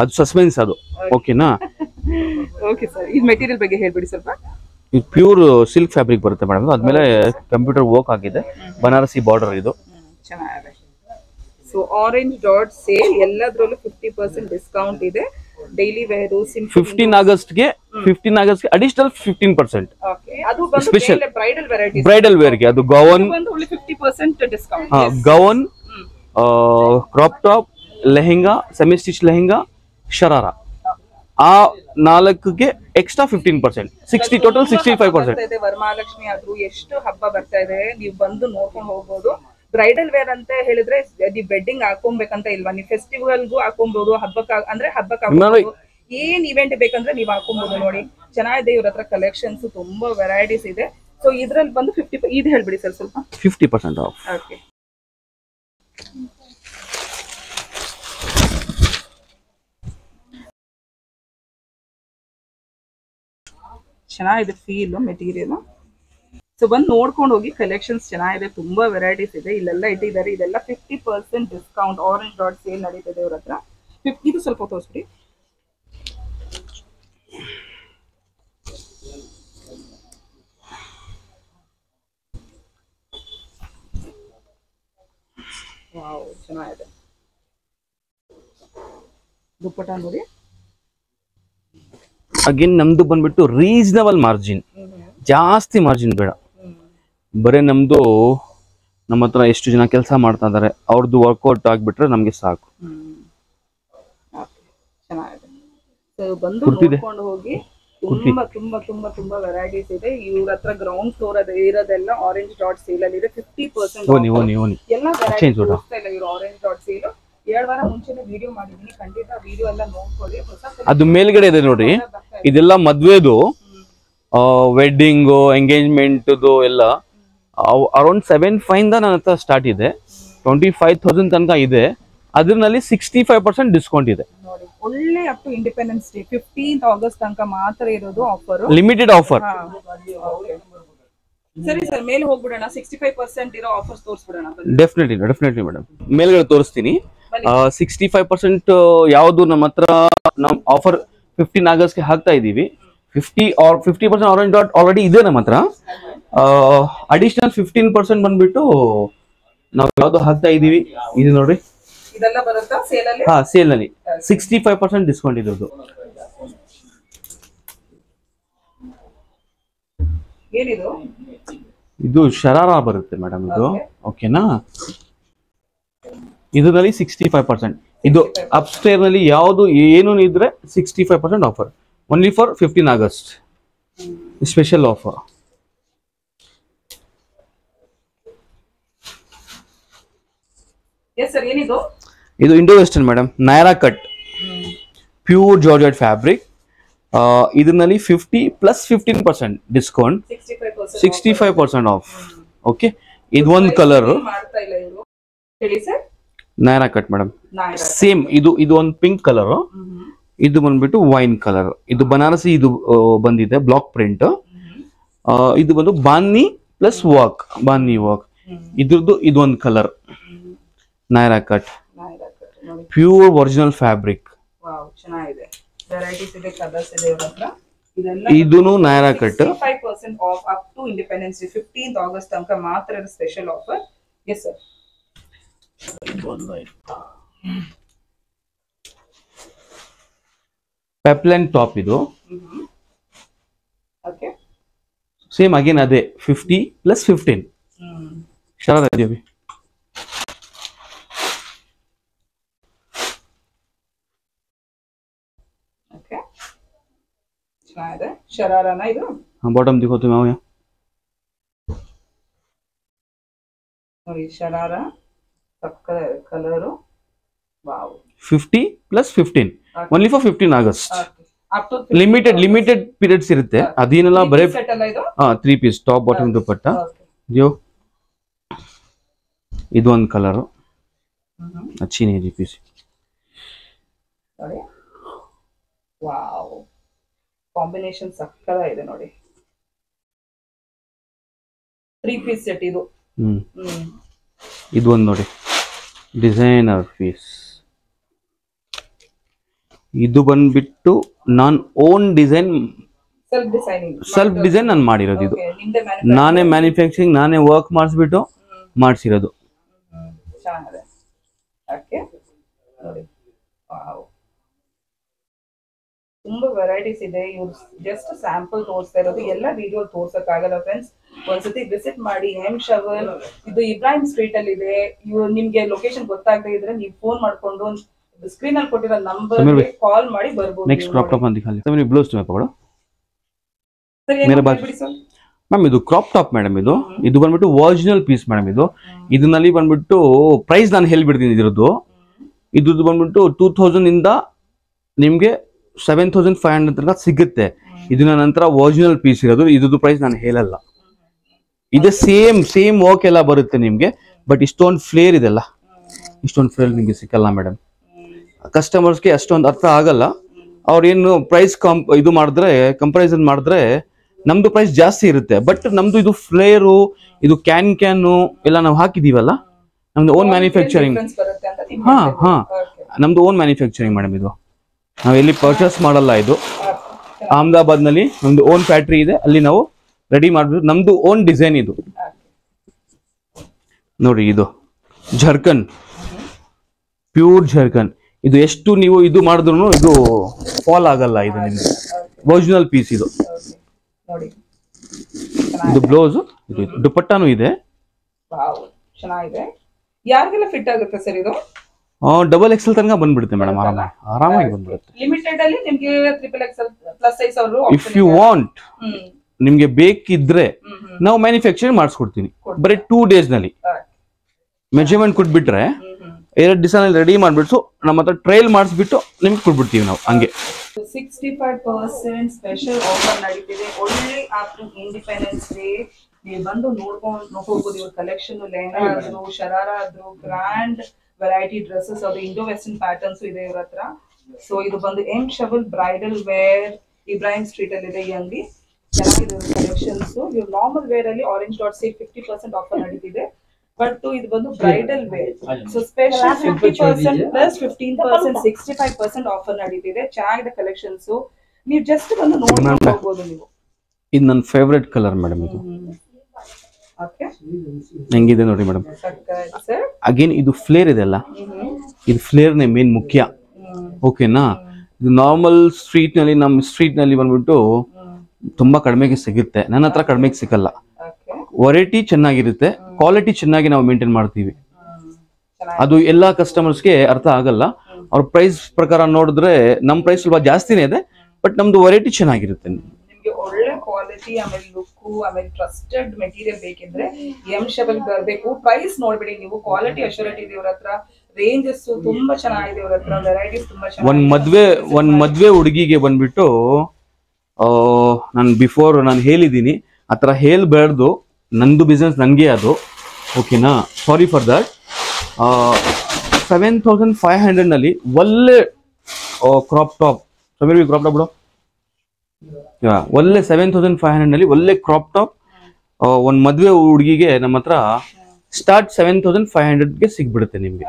ಅದು ಸಸ್ಪೆನ್ಸ್ ಅದು. ಓಕೆನಾ? ಓಕೆ ಸರ್, ಈ ಮೆಟೀರಿಯಲ್ ಬಗ್ಗೆ ಹೇಳ್ಬಿಡಿ ಸ್ವಲ್ಪ. ಇದು ಪ್ಯೂರ್ ಸಿಲ್ಕ್ ಫ್ಯಾಬ್ರಿಕ್ ಬರುತ್ತೆ ಮೇಡಮ್. ಆದ್ಮೇಲೆ ಕಂಪ್ಯೂಟರ್ ವರ್ಕ್ ಆಗಿದೆ, ಬನಾರಸಿ ಬಾರ್ಡರ್ ಇದು. ಚೆನ್ನಾಗಿದೆ. ಸೊ ಆರೆಂಜ್ ಡಾಟ್ ಸೇಲ್ ಎಲ್ಲದರಲ್ಲೂ 50% ಡಿಸ್ಕೌಂಟ್ ಇದೆ. ಡೈಲಿ ವೇರ್ ಸಿಂಪಲ್ 15 ಆಗಸ್ಟ್ಗೆ ಅಡಿಷನಲ್ 15%. ಓಕೆ ಅದು ಬಂದು ಸ್ಪೆಷಲ್ ಬ್ರೈಡಲ್ ವೆರೈಟೀಸ್ ಬ್ರೈಡಲ್ ವೇರ್ಗೆ ಅದು ಗೌನ್ ಬಂದು only 50% discount. Gown, crop top, lehenga, semi stitch lehenga, sharara, ಆ 4ಗೆ ಎಕ್ಸ್ಟ್ರಾ 15%, 60 ಟೋಟಲ್ 65%. ವರಮಹಾಲಕ್ಷ್ಮಿ ಆದ್ರೂ ಎಷ್ಟು ಹಬ್ಬ ಬರ್ತಾ ಇದೆ, ನೀವು ಬಂದು ನೋಡ್ಕೊಂಡು ಹೋಗ್ಬೋದು. ಬ್ರೈಡಲ್ ವೇರ್ ಅಂತ ಹೇಳಿದ್ರೆ ನೀವು ವೆಡ್ಡಿಂಗ್ ಹಾಕೊಬೇಕಂತ ಇಲ್ವಾ, ನೀವು ಫೆಸ್ಟಿವಲ್ಗೂ ಹಾಕೊಬಹುದು, ಹಬ್ಬಕ್ಕೆ ಏನ್ ಇವೆಂಟ್ ಬೇಕಂದ್ರೆ ನೀವು ಹಾಕೊಬಹುದು. ನೋಡಿ ಚೆನ್ನಾಗಿದೆ ಇವ್ರ ಹತ್ರ ಕಲೆಕ್ಷನ್ಸ್, ತುಂಬಾ ವೆರೈಟೀಸ್ ಇದೆ. ಸೊ ಇದ್ರಲ್ಲಿ ಬಂದು 50 ಇದು ಹೇಳ್ಬಿಡಿ ಸರ್ ಸ್ವಲ್ಪ. 50% ಆಫ್. ಓಕೆ, ಚೆನ್ನಾಗಿದೆ ಫೀಲ್ ಮೆಟೀರಿಯಲ್. ಸೊ ಬಂದು ನೋಡ್ಕೊಂಡು ಹೋಗಿ, ಕಲೆಕ್ಷನ್ಸ್ ಚೆನ್ನಾಗಿದೆ, ತುಂಬಾ ವೆರೈಟೀಸ್ ಇದೆ. ಇಲ್ಲೆಲ್ಲ ಇಟ್ಟಿದ್ದಾರೆ, ಇದೆಲ್ಲ 50% ಡಿಸ್ಕೌಂಟ್. ಆರೆಂಜ್ ಡಾಟ್ ಸೇಲ್ ನಡೀತಿದೆ ಇವ್ರ ಹತ್ರ. ಇದು ಸ್ವಲ್ಪ ತೋರಿಸ್ಬಿಡಿ. ವಾವ್, ಚೆನ್ನಾಗಿದೆ. ದುಪ್ಪಟ್ಟ ನೋಡಿ. ಅಗೇನ್ ನಮ್ದು ಬಂದ್ಬಿಟ್ಟು ರೀಸನಬಲ್ ಮಾರ್ಜಿನ್, ಜಾಸ್ತಿ ಮಾರ್ಜಿನ್ ಬೇಡ. ಬರೇ ನಮ್ಮ ಹತ್ರ ಎಷ್ಟು ಜನ ಕೆಲಸ ಮಾಡ್ತಾ ಇದಾರೆ ಅವ್ರದ್ದು ವರ್ಕೌಟ್ ಆಗ್ಬಿಟ್ರೆ ನಮ್ಗೆ ಸಾಕು. ಚೆನ್ನಾಗಿದೆ. ಸೊ ಬಂದು ನೋಡ್ಕೊಂಡು ಹೋಗಿ, ತುಂಬಾ ತುಂಬಾ ತುಂಬಾ ತುಂಬಾ ವೆರೈಟೀಸ್ ಇದೆ ಇವ್ರ ಹತ್ರ. ಗ್ರೌಂಡ್ ಫ್ಲೋರ್ ಇರೋದೆಲ್ಲ ಆರೆಂಜ್ ಡಾಟ್ ಸೇಲ್ ಅಲ್ಲಿ ಇದೆ. 50% ಎಲ್ಲ ವೆರೈಟೀಸ್ ಹೋಗ್ತಾ ಇಲ್ಲ ಇವ್ರು. ಆರೆಂಜ್ ಡಾಟ್ ಸೇಲ್ 2 ವಾರ ಮುಂಚೆನೆ ವಿಡಿಯೋ ಮಾಡಿದೀನಿ, ಖಂಡಿತ ವಿಡಿಯೋ ಎಲ್ಲ ನೋಡ್ಕೊಳ್ಳಿ. ಅದು ಮೇಲ್ಗಡೆ ಇದೆ ನೋಡಿ, ಇದೆಲ್ಲ ಮದ್ವೆದು, ವೆಡ್ಡಿಂಗ್ ಎಂಗೇಜ್ಮೆಂಟ್ ಎಲ್ಲ ಅರೌಂಡ್ 7,500 ನನ್ನ ಹತ್ರ ಸ್ಟಾರ್ಟ್ ಇದೆ. 25,000 ತನಕ ಇದೆ. ಅದ್ರಲ್ಲಿ 65% ಡಿಸ್ಕೌಂಟ್ ಇದೆ. ನೋಡಿ ಒಳ್ಳೆ up to independence day 15th August ತನಕ ಮಾತ್ರ ಇರೋದು ಆಫರ್, ಲಿಮಿಟೆಡ್ ಆಫರ್. ಸರಿ ಸರ್, ಮೇಲೆ ಹೋಗ್ಬಿಡೋಣ. 65% ಇರೋ ಆಫರ್ಸ್ ತೋರಿಸ್ಬಿಡೋಣ. ಡೆಫಿನೆಟ್ಲಿ ಮೇಡಮ್, ಮೇಲ್ಗಡೆ ತೋರಿಸ್ತೀನಿ. 65% ಯಾವುದು ನಮ್ಮ ಹತ್ರ ಆಫರ್ 15 ಆಗಸ್ಟ್ಗೆ ಹಾಕ್ತಾ ಇದೀವಿ. 50% ಆರೆಂಜ್ ಡಾಟ್ ಆಲ್ರೆಡಿ ಇದೆ ನಮ್ಮ ಹತ್ರ. ಅಡಿಷನಲ್ 15% ಬಂದ್ಬಿಟ್ಟು ನಾವು ಯಾವ್ದು ಹಾಕ್ತಾ ಇದೀವಿ, ಇದು ನೋಡ್ರಿ. ಇದೆಲ್ಲ ಬರುತ್ತಾ ಸೇಲ್ ಅಲ್ಲಿ? ಹಾ, ಸೇಲ್ ನಲ್ಲಿ 65% ಡಿಸ್ಕೌಂಟ್ ಇರೋದು. ಏನಿದು? ಇದು ಶರಾರಾ ಬರುತ್ತೆ ಮೇಡಮ್, ಇದು ಓಕೆನಾ. ಇದರಲ್ಲಿ 65%. ಇದು ಅಪ್ಸ್ಟೇರ್ ನಲ್ಲಿ ಯಾವುದು ಏನು ಇದ್ರೆ 65% offer, only for 15 August special offer. Yes sir, ಏನಿದು? ಇದು Indo western madam, Naira cut, pure georgette fabric. ಇದರಲ್ಲಿ 50 ಪ್ಲಸ್ 15% ಡಿಸ್ಕೌಂಟ್, 65% ಆಫ್. ಓಕೆ, ಇದು ಒಂದು colour Naira cut madam. Same ಇದು ಒಂದು ಪಿಂಕ್ ಕಲರ್, ಇದು ಬಂದ್ಬಿಟ್ಟು ವೈನ್ ಕಲರ್. ಇದು ಬನಾರಸಿ, ಇದು ಬಂದಿದೆ ಬ್ಲಾಕ್ ಪ್ರಿಂಟ್. ಇದು ಬಂದು ಬಾನ್ನಿ ಪ್ಲಸ್ ಬಾನ್ನಿ ವರ್ಕ್. ಇದ್ರದ್ದು ಇದು ಒಂದು colour Naira cut, pure original fabric. ಚೆನ್ನಾಗಿದೆ, ವೆರೈಟೀಸ್ ಇದೆ, ಕಲರ್ಸ್ ಇದೆ ಇವ್ರ ಹತ್ರ. ಇದೂನು Naira cut. 65% off up to independence day 15th August ತನಕ ಮಾತ್ರ special offer. Yes sir. Peplum top ಇದು. ಓಕೆ, ಸೇಮ್ ಅಗೇನ್ ಅದೇ 50 ಪ್ಲಸ್ 15 ಶರಾರಾ ಇದೆಯಾ? ಓಕೆ, ಚೆನ್ನಾಗಿದೆ. ಶರಾರಾನ ಇದು? ಬಾಟಮ್ ದಿಖೋತು ನಾವು ನೋಡಿ, ಶರಾರಾ ಪಕ್ಕದ colour. Wow, 50 plus 15 only for 15 August. Limited periods ಇರುತ್ತೆ. ಅದೇನೆಲ್ಲ ಬರೇ 3 ಪೀಸ್ ಟಾಪ್ ಬಾಟಮ್ ದುಪಟ್ಟ. ಇದು ಒಂದು ಕಲರ್, अच्छी नहीं है पीस. ವಾವ್, ಕಾಂಬಿನೇಷನ್ ಸಕ್ಕತ್ತಾಗಿದೆ ನೋಡಿ. 3 ಪೀಸ್ ಸೆಟ್ ಇದು. ಇದು ಒಂದು ನೋಡಿ, ಡಿಸೈನರ್ ಪೀಸ್. ಇದು ಬಂದ್ಬಿಟ್ಟು ನಾನ್ ಓನ್ ಡಿಸೈನ್, ಸೆಲ್ಫ್ ಡಿಸೈನ್ ನಾನು ಮಾಡಿರೋದು. ಇದು ನಾನೇ ಮ್ಯಾನುಫ್ಯಾಕ್ಚರಿಂಗ್, ನಾನೇ ವರ್ಕ್ ಮಾಡಿಸ್ಬಿಟ್ಟು ಮಾಡಿಸಿರೋದು. ಚೆನ್ನಾಗಿದೆ. ಓಕೆ ನೋಡಿ, ವಾವ್. ತುಂಬಾ ವೆರೈಟೀಸ್ ಇದೆ. ಇವ್ರು ಜಸ್ಟ್ ಸ್ಯಾಂಪಲ್ ತೋರಿಸ್ತಾ ಇರೋದು, ಎಲ್ಲ ವಿಡಿಯೋ ತೋರ್ಸಕ್ ಆಗಲ್ಲ ಫ್ರೆಂಡ್ಸ್. ಒಂದ್ಸತಿ ವಿಸಿಟ್ ಮಾಡಿ. ಎಂ ಶವಲ್ ಇದು ಇಬ್ರಾಹಿಂ ಸ್ಟ್ರೀಟ್ ಅಲ್ಲಿ ಇದೆ. ಇವ್ರು ನಿಮ್ಗೆ ಲೊಕೇಶನ್ ಗೊತ್ತಾಗದೇ ಇದ್ರೆ ನೀವು ಫೋನ್ ಮಾಡ್ಕೊಂಡು ಸ್ಕ್ರೀನ್ ಅಲ್ಲಿ ಕೊಟ್ಟಿರೋ ನಂಬರ್ ಕಾಲ್ ಮಾಡಿ ಬರ್ಬೋದು. ನೆಕ್ಸ್ಟ್ ಕ್ರಾಪ್ ಟಾಪ್ ಅಂತ दिखा ले ब्लाउज तुम्हें पकड़ो मेरे पास ಮ್ಯಾಮ್ ಇದು ಕ್ರಾಪ್ ಟಾಪ್ ಮೇಡಮ್. ಇದು ಬಂದ್ಬಿಟ್ಟು ಒರಿಜಿನಲ್ ಪೀಸ್ ಮೇಡಮ್. ಇದನ್ನಲ್ಲಿ ಬಂದ್ಬಿಟ್ಟು ಪ್ರೈಸ್ ನಾನು ಹೇಳ್ಬಿಡ್ತೀನಿ ಇದ್ರದ್ದು. ಇದ್ರದ್ದು ಬಂದ್ಬಿಟ್ಟು 2000 ಇಂದ ನಿಮ್ಗೆ 7500 ತನಕ ಸಿಗುತ್ತೆ. ಇದನ್ನ ನಂತರ ಒರಿಜಿನಲ್ ಪೀಸ್ ಇರೋದು. ಇದ್ರದ್ದು ಪ್ರೈಸ್ ನಾನು ಹೇಳಲ್ಲ. ಇದೆ ಸೇಮ್ ವರ್ಕ್ ಎಲ್ಲ ಬರುತ್ತೆ ನಿಮ್ಗೆ. ಬಟ್ ಇಷ್ಟೊಂದು ಫ್ಲೇರ್ ಇದೆಲ್ಲ, ಇಷ್ಟೊಂದು ಫ್ಲೇರ್ ನಿಮ್ಗೆ ಸಿಕ್ಕಲ್ಲ ಮೇಡಮ್. ಕಸ್ಟಮರ್ಸ್ಗೆ ಅಷ್ಟೊಂದು ಅರ್ಥ ಆಗಲ್ಲ. ಅವ್ರೇನು ಪ್ರೈಸ್ ಇದು ಮಾಡಿದ್ರೆ, ಕಂಪಾರಿಸನ್ ಮಾಡಿದ್ರೆ ನಮ್ದು ಪ್ರೈಸ್ ಜಾಸ್ತಿ ಇರುತ್ತೆ. ಬಟ್ ನಮ್ದು ಇದು ಫ್ಲೇರು, ಇದು ಕ್ಯಾನು ಎಲ್ಲ ನಾವು ಹಾಕಿದೀವಲ್ಲ, ನಮ್ದು ಓನ್ ಮ್ಯಾನುಫ್ಯಾಕ್ಚರಿಂಗ್. ನಮ್ದು ಓನ್ ಮ್ಯಾನುಫ್ಯಾಕ್ಚರಿಂಗ್ ಮೇಡಮ್. ಇದು ನಾವು ಎಲ್ಲಿ ಪರ್ಚೇಸ್ ಮಾಡಲ್ಲ. ಇದು ಅಹಮದಾಬಾದ್ ನಲ್ಲಿ ನಮ್ದು ಓನ್ ಫ್ಯಾಕ್ಟ್ರಿ ಇದೆ, ಅಲ್ಲಿ ನಾವು ರೆಡಿ ಮಾಡ್ಬಿಟ್ಟು ನಮ್ದು ಓನ್ ಡಿಸೈನ್. ಇದು ನೋಡಿ, ಇದು ಝರ್ಕನ್, ಪ್ಯೂರ್ ಝರ್ಕನ್. ಇದು ಎಷ್ಟು ನೀವು ಇದು ಮಾಡಿದ್ರು ಇದು ಫಾಲ್ ಆಗಲ್ಲ. ಇದು ನಿಮ್ಗೆ ಒರಿಜಿನಲ್ ಪೀಸ್. ಇದು ಇದು ಬ್ಲೌಸ್, ಇದು ದುಪಟ್ಟಾನು ಇದೆ. ಚೆನ್ನಾಗಿದೆ. ಯಾರಿಗೆಲ್ಲ ಫಿಟ್ ಆಗುತ್ತೆ ಸರ್ ಇದು? ಡಬಲ್ ಎಕ್ಸೆಲ್ ತನಕ ಬಂದ್ಬಿಡುತ್ತೆ ಮೇಡಮ್. ಆರಾಮಾಗಿ ಬಂದ್ಬಿಡುತ್ತೆ. ಲಿಮಿಟೆಡ್ ಅಲ್ಲಿ ನಿಮಗೆ ಟ್ರಿಪಲ್ ಎಕ್ಸೆಲ್ ಪ್ಲಸ್ ಸೈಜ್ ಅವರು ಇಫ್ ಯು ವಾಂಟ್, ನಿಮ್ಗೆ ಬೇಕಿದ್ರೆ ನಾವು ಮ್ಯಾನುಫ್ಯಾಕ್ಚರಿಂಗ್ ಮಾಡಿಸ್ಕೊಡ್ತೀನಿ. ಬರೀ 2 days ನಲ್ಲಿ ಮೆಜರ್ಮೆಂಟ್ ಕೊಟ್ಬಿಟ್ರೆ 2 ದಿವಸ ರೆಡಿ ಮಾಡ್ಬಿಟ್ಟು ನಮ್ಮ ಹತ್ರ ಟ್ರಯಲ್ ಮಾಡಿಸ್ಬಿಟ್ಟು ನಿಮ್ಗೆ ಕೊಟ್ಬಿಡ್ತೀವಿ ನಾವು. ಹಂಗೆ 65% ಸ್ಪೆಷಲ್ ಆಫರ್ ನಡೀತಿದೆ. ಒಳ್ಳೆ ಆಫ್ಟರ್ ಇಂಡಿಪೆಂಡೆನ್ಸ್ ಡೇ ನೀವು ಬಂದು ನೋಡ್ಕೊಂಡು ಹೋಗ್ಬೋದು. ಇವ್ರ ಕಲೆಕ್ಷನ್ ಲೆಹಂಗಾ ಆದ್ರು, ಶರಾರಾ ಆದ್ರು, ಗ್ರ್ಯಾಂಡ್ ವೆರೈಟಿ ಡ್ರೆಸ್ಸಸ್, ಅದು ಇಂಡೋ ವೆಸ್ಟರ್ನ್ ಪ್ಯಾಟರ್ನ್ಸ್ ಇದೆ ಇವ್ರ ಹತ್ರ. ಸೊ ಇದು ಬಂದು M Shawal bridal wear, Ibrahim street ಅಲ್ಲಿ ಇದೆ ಈ ಅಂಗಡಿ. ಚೆನ್ನಾಗಿದೆ ಕಲೆಕ್ಷನ್ಸ್. ಇವ್ರು ನಾರ್ಮಲ್ ವೇರ್ ಅಲ್ಲಿ ಆರೆಂಜ್ ಡಾಟ್ ಸೇಲ್ 50% ಆಫರ್ ನಡೀತಿದೆ. ಬಟ್ ಇದು ಬಂದು bridal wear. So special 50% plus 15% 65% offer ನಡೀತಿದೆ. ಚೆನ್ನಾಗಿದೆ ಕಲೆಕ್ಷನ್ಸ್. ನೀವು ಜಸ್ಟ್ ಬಂದು ನೋಡ್ಕೊಂಡು ಹೋಗ್ಬೋದು ನೀವು. ಇದು ನನ್ನ ಫೇವರೇಟ್ ಕಲರ್ ಮೇಡಮ್. ಇದು ಓಕೆ, ಹೆಂಗಿದೆ ನೋಡಿ ಮೇಡಮ್. ಅಗೇನ್ ಇದು ಫ್ಲೇರ್ ಇದೆಲ್ಲ, ಇದು ಫ್ಲೇರ್ನೇ ಮೇನ್ ಮುಖ್ಯ. ಓಕೆನಾ? ಇದು ನಾರ್ಮಲ್ ಸ್ಟ್ರೀಟ್ ನಲ್ಲಿ, ನಮ್ಮ ಸ್ಟ್ರೀಟ್ ನಲ್ಲಿ ಬಂದ್ಬಿಟ್ಟು ತುಂಬಾ ಕಡಿಮೆಗೆ ಸಿಗುತ್ತೆ. ನನ್ನ ಹತ್ರ ಕಡಿಮೆಗೆ ಸಿಗಲ್ಲ. ವೆರೈಟಿ ಚೆನ್ನಾಗಿರುತ್ತೆ, ಕ್ವಾಲಿಟಿ ಚೆನ್ನಾಗಿ ನಾವು ಮೇಂಟೈನ್ ಮಾಡ್ತೀವಿ. ಅದು ಎಲ್ಲಾ ಕಸ್ಟಮರ್ಸ್ಗೆ ಅರ್ಥ ಆಗಲ್ಲ. ಅವ್ರ ಪ್ರೈಸ್ ಪ್ರಕಾರ ನೋಡಿದ್ರೆ ನಮ್ ಪ್ರೈಸ್ ಸ್ವಲ್ಪ ಜಾಸ್ತಿನೇ ಇದೆ, ಬಟ್ ನಮ್ದು ವೆರೈಟಿ ಚೆನ್ನಾಗಿರುತ್ತೆ. ನಿಮ್ಗೆ ಒಳ್ಳೆ ಕ್ವಾಲಿಟಿ, ಆಮೇಲೆ ಲುಕ್, ಆಮೇಲೆ ಟ್ರಸ್ಟೆಡ್ ಮೆಟೀರಿಯಲ್ ಬೇಕಿದ್ರೆ ಎಂ ಶವಲ್ ಬರಬೇಕು. ಪ್ರೈಸ್ ನೋಡ್ಬಿಡಿ ನೀವು, ಕ್ವಾಲಿಟಿ ಅಶ್ಯೂರಿಟಿ ಇದೆ ಇವ್ರ ಹತ್ರ. ರೇಂಜಸ್ ತುಂಬಾ ಚೆನ್ನಾಗಿದೆ ಇವ್ರ ಹತ್ರ, ವೆರೈಟೀಸ್ ತುಂಬಾ ಚೆನ್ನಾಗಿದೆ. ಒಂದ್ ಮದ್ವೆ ಹುಡುಗಿಗೆ ಬಂದ್ಬಿಟ್ಟು ನಾನು ಹೇಳಿದೀನಿ, ಆತರ ಹೇಳ್ಬಾರ್ದು. ನಂದು ಬಿಸ್ನೆಸ್ ನನಗೆ ಅದು. ಓಕೆನಾ? Sorry for that. 7500 ನಲ್ಲಿ ಒಳ್ಳೆ ಕ್ರಾಪ್ ಟಾಪ್, ಕ್ರಾಪ್ ಟಾಪ್ ಬಿಡು. ಒಳ್ಳೆ 7500 ನಲ್ಲಿ ಒಳ್ಳೆ ಕ್ರಾಪ್ ಟಾಪ್ ಒಂದ್ ಮದ್ವೆ ಹುಡುಗಿಗೆ ನಮ್ಮ ಹತ್ರ ಸ್ಟಾರ್ಟ್ 7500ಗೆ ಸಿಗ್ಬಿಡುತ್ತೆ ನಿಮ್ಗೆ.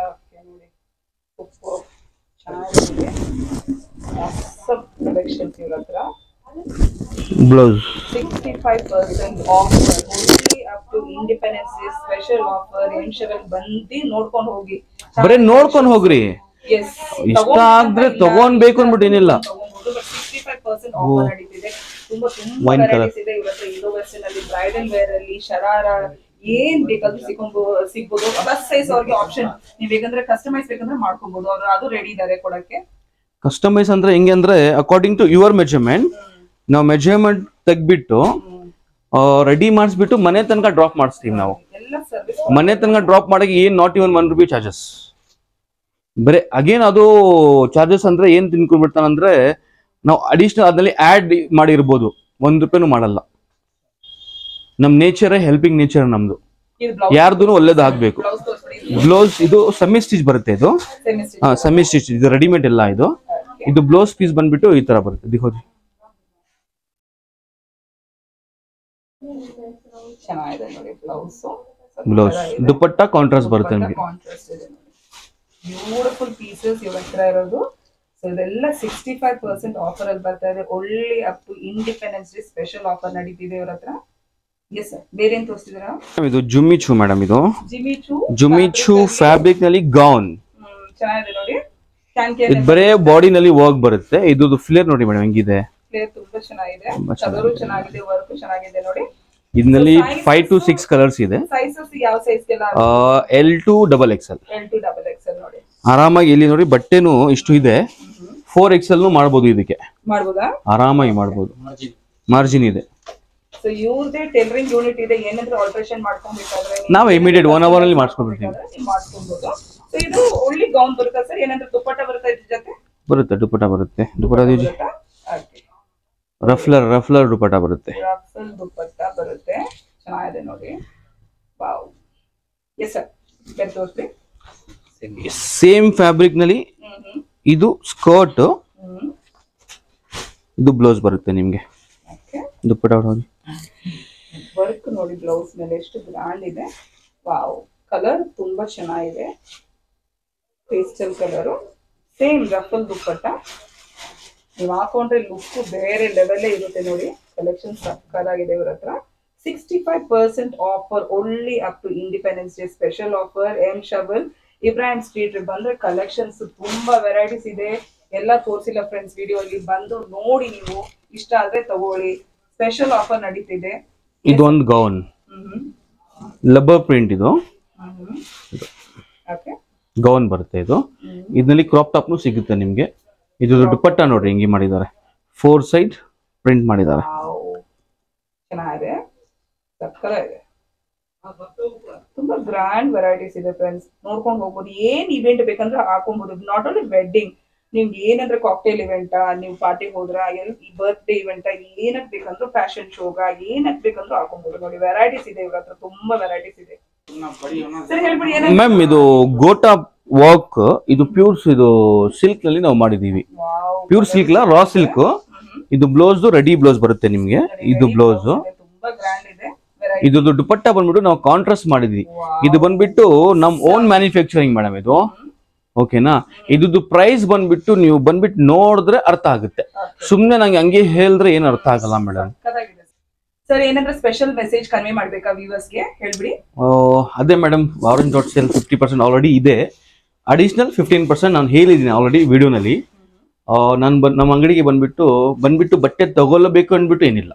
Blouse 65% offer, only up to independence day special offer. M Shawal ಬಂದು ನೋಡ್ಕೊಂಡು ಹೋಗಿ, ಬರೀ ನೋಡ್ಕೊಂಡು ಹೋಗ್ರಿ. ಇಷ್ಟ ಆದ್ರೆ ತಗೊಂಡ್ಬೇಕು ಅನ್ಬಿಟ್ಟು ಏನಿಲ್ಲ. 65% ಆಫರ್ ನಡೀತಿದೆ. ತುಂಬಾ ವೆರೈಟೀಸ್ ಇದೆ ಇವ್ರ ಹತ್ರ. ಇಂಡೋ ವೆಸ್ಟರ್ನ್ ಅಲ್ಲಿ, ಬ್ರೈಡಲ್ ವೇರ್ ಅಲ್ಲಿ, ಶರಾರಾ, ಏನ್ ಬೇಕಾದ್ರೂ ಸಿಗ್ಬೋದು. ಪ್ಲಸ್ ಸೈಜ್ ಅವ್ರಿಗೆ ಆಪ್ಷನ್, ನೀವ್ ಬೇಕಂದ್ರೆ ಕಸ್ಟಮೈಸ್ ಬೇಕಂದ್ರೆ ಮಾಡ್ಕೊಬಹುದು. ಅವ್ರು ಅದು ರೆಡಿ ಇದಾರೆ ಕೊಡಕ್ಕೆ. ಕಸ್ಟಮೈಸ್ ಅಂದ್ರೆ ಹೆಂಗೆ ಅಂದ್ರೆ ಅಕಾರ್ಡಿಂಗ್ ಟು ಯುವರ್ ಮೆಜರ್ಮೆಂಟ್, ನಾವು ಮೆಜರ್ಮೆಂಟ್ ತೆಗ್ಬಿಟ್ಟು ರೆಡಿ ಮಾಡಿಸ್ಬಿಟ್ಟು ಮನೆ ತನಕ ಡ್ರಾಪ್ ಮಾಡಿಸ್ತೀವಿ ನಾವು. ಮನೆ ತನಕ ಡ್ರಾಪ್ ಮಾಡಕ್ಕೆ ಏನ್ ನಾಟ್ ಇವನ್ ₹1 ಚಾರ್ಜಸ್. ಬರೀ ಅಗೇನ್ ಅದು ಚಾರ್ಜಸ್ ಅಂದ್ರೆ ಏನ್ ತಿನ್ಕೊಂಡ್ಬಿಡ್ತಾನಂದ್ರೆ, ನಾವು ಅಡಿಷನಲ್ ಅದ್ರಲ್ಲಿ ಆಡ್ ಮಾಡಿರ್ಬೋದು, ₹1 ಮಾಡಲ್ಲ. ನಮ್ ನೇಚರ್ ಹೆಲ್ಪಿಂಗ್ ನೇಚರ್ ನಮ್ದು. ಯಾರ್ದು ಒಳ್ಳೇದು ಆಗ್ಬೇಕು. ಬ್ಲೌಸ್ ಇದು ಸೆಮಿ ಸ್ಟಿಚ್ ಬರುತ್ತೆ. ಇದು ಸೆಮಿ ಸ್ಟಿಚ್, ಇದು ರೆಡಿಮೇಡ್ ಎಲ್ಲ. ಇದು ಬ್ಲೌಸ್ ಪೀಸ್ ಬಂದ್ಬಿಟ್ಟು ಈ ತರ ಬರುತ್ತೆ. ದಿಖೋದಿ, ಚೆನ್ನಾಗಿದೆ ನೋಡಿ ಬ್ಲೌಸ್. ದುಪಟ್ಟ ಕಾಂಟ್ರಾಸ್ಟ್ ಬರುತ್ತೆ ನಿಮಗೆ. ಬ್ಯೂಟಿಫುಲ್ ಪೀಸಸ್ ಇವ್ರ ಹತ್ರ ಇರೋದು. ಸೊ ಇದೆಲ್ಲ 65% ಆಫರ್ ಅಲ್ಲಿ ಬರ್ತಾ ಇದೆ. ಒಳ್ಳೆ up to independence day special offer ನಡೀತಿದೆ ಇವ್ರ ಹತ್ರ. ಎಸ್ ಸರ್, ಬೇರೆ ಏನ್ ತೋರಿಸ್ತಿದ್ದೀರಾ? ಇದು ಜುಮ್ಮಿಚು ಮೇಡಮ್. ಇದು ಜಿಮಿಚು ಫ್ಯಾಬ್ರಿಕ್ ನಲ್ಲಿ ಗೌನ್. ಚೆನ್ನಾಗಿದೆ ನೋಡಿ. ಇದು ಬರೇ ಬಾಡಿನಲ್ಲಿ ವರ್ಕ್ ಬರುತ್ತೆ. ಇದು ಫ್ಲೇರ್ ನೋಡಿ ಮೇಡಮ್ ಹೆಂಗಿದೆ, ಫ್ಲೇರ್ ತುಂಬಾ ಚೆನ್ನಾಗಿದೆ, ಕಲರ್ ಚೆನ್ನಾಗಿದೆ, ವರ್ಕ್ ಚೆನ್ನಾಗಿದೆ ನೋಡಿ. ಇದರಲ್ಲಿ 5 to 6 ಕಲರ್ಸ್ ಇದೆ. ಸೈಜಸ್ ಯಾವ ಸೈಜ್ ಗೆಲ್ಲ L to XXL. L to XXL ನೋಡಿ. ಆರಾಮಾಗಿ ಇಲ್ಲಿ ನೋಡಿ ಬಟ್ಟೆನು ಇಷ್ಟು ಇದೆ, 4XL ನು ಮಾಡಬಹುದು, ಇದಕ್ಕೆ ಮಾಡಬಹುದಾ, ಆರಾಮಾಗಿ ಮಾಡಬಹುದು, ಮಾರ್ಜಿನ್ ಇದೆ. ಸೊ ಇವ್ರದೇ ಟೈಲರಿಂಗ್ ಯೂನಿಟ್ ಇದೆ, ಏನಾದ್ರೂ ಆಲ್ಟರೇಷನ್ ಮಾಡ್ಕೊಬೇಕಾದ್ರೆ ನಾವು ಇಮಿಡಿಯೇಟ್ 1 hour ಅಲ್ಲಿ ಮಾಡಿಸ್ಕೊಡ್ತೀವಿ, ಮಾಡ್ಕೊಬಹುದು. ಸೊ ಇದು ಒಳ್ಳೆ ಗೌನ್ ಬರುತ್ತಾ ಸರ್, ಏನಾದ್ರೂ ದುಪ್ಪಟ್ಟ ಬರುತ್ತಾ ಇದ್ರ ಜೊತೆ? ಬರುತ್ತೆ, ದುಪ್ಪಟ್ಟ ಬರುತ್ತೆ, ದುಪ್ಪಟ್ಟ ರಫ್ಲರ್ ದುಪ್ಪಟ್ಟ ಬರುತ್ತೆ, ರಫಲ್ ದುಪ್ಪಟ್ಟ ಬರುತ್ತೆ, ಚೆನ್ನಾಗಿದೆ ನೋಡಿ. ವಾವ್, ಎಸ್ ಸರ್, ಬೇರೆ ತೋರಿಸಿ. ಸೇಮ್ ಫ್ಯಾಬ್ರಿಕ್ ನಲ್ಲಿ ಇದು ಸ್ಕರ್ಟ್, ಇದು ಬ್ಲೌಸ್ ಬರುತ್ತೆ ನಿಮ್ಗೆ. ದುಪ್ಪಟ್ಟ ವರ್ಕ್ ನೋಡಿ ಬ್ಲೌಸ್ ಮೇಲೆ ಎಷ್ಟು ಗ್ರ್ಯಾಂಡ್ ಇದೆ. ವಾವ್, ಕಲರ್ ತುಂಬಾ ಚೆನ್ನಾಗಿದೆ, ಪೇಸ್ಟಲ್ ಕಲರ್, ಸೇಮ್ ರಫಲ್ ದುಪ್ಪಟ್ಟ. ನೀವು ಹಾಕೊಂಡ್ರೆ ಲುಕ್ ಬೇರೆ ಲೆವೆಲ್ ಇರುತ್ತೆ ನೋಡಿ. ಕಲೆಕ್ಷನ್ ಸಕ್ಕತ್ತಾಗಿದೆ ಇವ್ರ ಹತ್ರ. 65% offer only up to independence day special offer. M Shawal Ibrahim street ಬಂದ್ರೆ ಕಲೆಕ್ಷನ್ಸ್ ತುಂಬಾ ವೆರೈಟೀಸ್ ಇದೆ. ಎಲ್ಲ ತೋರಿಸಿಲ್ಲ ಫ್ರೆಂಡ್ಸ್, ವಿಡಿಯೋ ಅಲ್ಲಿ ಬಂದು ನೋಡಿ, ನೀವು ಇಷ್ಟ ಆದ್ರೆ ತಗೊಳ್ಳಿ. ಸ್ಪೆಷಲ್ ಆಫರ್ ನಡೀತಿದೆ. ಇದು ಒಂದು ಗೌನ್, ಲಬ್ಬರ್ ಪ್ರಿಂಟ್, ಇದು ಗೌನ್ ಬರುತ್ತೆ. ಇದು ಇದರಲ್ಲಿ ಕ್ರಾಪ್ ಟಾಪ್ ನು ಸಿಗುತ್ತೆ ನಿಮ್ಗೆ. ಇದು ದುಪ್ಪಟ್ಟ ನೋಡ್ರಿ ಹಿಂಗೆ ಮಾಡಿದ್ದಾರೆ, 4 ಸೈಡ್ ಪ್ರಿಂಟ್ ಮಾಡಿದ್ದಾರೆ, ಚೆನ್ನಾಗಿದೆ, ಸಕ್ಕತ್ತಾಗಿದೆ. ತುಂಬಾ ಗ್ರ್ಯಾಂಡ್ ವೆರೈಟೀಸ್ ಇದೆ ಫ್ರೆಂಡ್ಸ್, ನೋಡ್ಕೊಂಡು ಹೋಗ್ಬೋದು. ಏನ್ ಇವೆಂಟ್ ಬೇಕಂದ್ರೆ ಹಾಕೊಬಹುದು. ನಾಟ್ ಓನ್ಲಿ ವೆಡ್ಡಿಂಗ್, ನಿಮ್ಗೆ ಏನಂದ್ರೆ ಕಾಕ್ಟೇಲ್ ಇವೆಂಟ್, ನೀವು ಪಾರ್ಟಿಗೆ ಹೋದ್ರ, ಬರ್ತ್ಡೇ ಇವೆಂಟ್, ಏನಕ್ ಬೇಕಂದ್ರೂ, ಫ್ಯಾಷನ್ ಶೋಗ, ಏನಕ್ ಬೇಕಂದ್ರೂ ಹಾಕೊಬಹುದು ನೋಡಿ. ವೆರೈಟೀಸ್ ಇದೆ ಇವ್ರ ಹತ್ರ, ತುಂಬಾ ವೆರೈಟೀಸ್ ಇದೆ. ಮ್ಯಾಮ್ ಇದು ಗೋಟಾ ವರ್ಕ್, ಇದು ಪ್ಯೂರ್ ಇದು ಸಿಲ್ಕ್ ನಲ್ಲಿ ನಾವು ಮಾಡಿದೀವಿ. ಪ್ಯೂರ್ ಸಿಲ್ಕ್ ಲ ರಾ ಸಿಲ್ಕ್. ಇದು ಬ್ಲೌಸ್ ರೆಡಿ ಬ್ಲೌಸ್ ಬರುತ್ತೆ ನಿಮ್ಗೆ. ಇದು ಬ್ಲೌಸ್, ಇದು ದುಪ್ಪಟ್ಟ ಬಂದ್ಬಿಟ್ಟು ನಾವು ಕಾಂಟ್ರಾಸ್ಟ್ ಮಾಡಿದ್ವಿ. ಇದು ಬಂದ್ಬಿಟ್ಟು ನಮ್ ಓನ್ ಮ್ಯಾನುಫ್ಯಾಕ್ಚರಿಂಗ್ ಮೇಡಮ್ ಇದು, ಓಕೆನಾ. ಇದ್ದು ಪ್ರೈಸ್ ಬಂದ್ಬಿಟ್ಟು ನೀವು ಬಂದ್ಬಿಟ್ಟು ನೋಡಿದ್ರೆ ಅರ್ಥ ಆಗುತ್ತೆ, ಸುಮ್ನೆ ನಂಗೆ ಹಂಗೆ ಹೇಳಿದ್ರೆ ಏನು ಅರ್ಥ ಆಗಲ್ಲ ಮೇಡಮ್. ಸರ್, ಏನಾದ್ರೂ ಸ್ಪೆಷಲ್ ಮೆಸೇಜ್ ಕನ್ವೆ ಮಾಡ್ಬೇಕಾ ವ್ಯೂವರ್ಸ್ ಗೆ, ಹೇಳ್ಬಿಡಿ. ಅದೇ ಮೇಡಮ್, orange.sale 50% ಆಲ್ರೆಡಿ ಇದೆ, ಅಡಿಷನಲ್ 15% ನಾನು ಹೇಳಿದ್ದೀನಿ ಆಲ್ರೆಡಿ ವಿಡಿಯೋನಲ್ಲಿ. ನಾನು ನಮ್ಮ ಅಂಗಡಿಗೆ ಬಂದ್ಬಿಟ್ಟು ಬಟ್ಟೆ ತಗೊಳ್ಳಬೇಕು ಅಂದ್ಬಿಟ್ಟು ಏನಿಲ್ಲ,